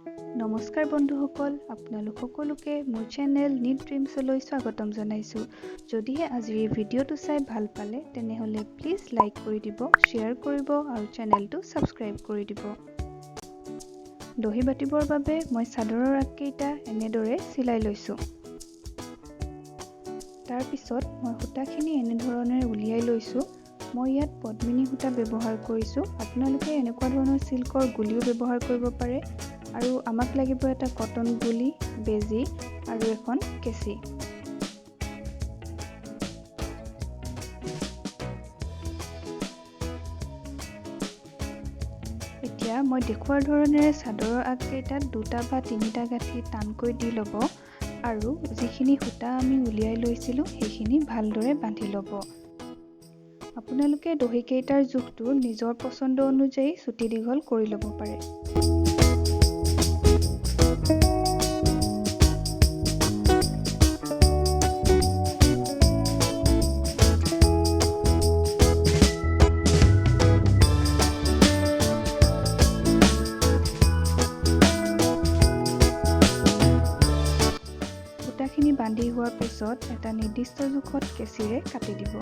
নমস্কাৰ বন্ধুসকল, আপোনালোক সকলোকে মোৰ চেনেল নিট ড্ৰিমছলৈ স্বাগতম জনাইছোঁ। যদিহে আজিৰ এই ভিডিঅ'টো চাই ভাল পালে তেনেহ'লে প্লিজ লাইক কৰি দিব, শ্বেয়াৰ কৰিব আৰু চেনেলটো ছাবস্ক্ৰাইব কৰি দিব। দহি বাতিবৰ বাবে মই চাদৰৰ আগকেইটা এনেদৰে চিলাই লৈছোঁ। তাৰপিছত মই সূতাখিনি এনেধৰণে উলিয়াই লৈছোঁ। মই ইয়াত পদ্মিনী সূতা ব্যৱহাৰ কৰিছোঁ। আপোনালোকে এনেকুৱা ধৰণৰ চিল্কৰ গুলিও ব্যৱহাৰ কৰিব পাৰে। আৰু আমাক লাগিব এটা কটন গুলি, বেজি আৰু এখন কেঁচি। এতিয়া মই দেখুৱাৰ ধৰণেৰে চাদৰৰ আগকেইটাত 2টা বা 3টা গাঁঠি টানকৈ দি ল'ব আৰু যিখিনি সূতা আমি উলিয়াই লৈছিলোঁ সেইখিনি ভালদৰে বান্ধি ল'ব। আপোনালোকে দহিকেইটাৰ জোখটো নিজৰ পচন্দ অনুযায়ী চুটি দীঘল কৰি ল'ব পাৰে। সূতাখিনি বান্ধি হোৱাৰ পিছত এটা নিৰ্দিষ্ট জোখত কেঁচিৰে কাটি দিব।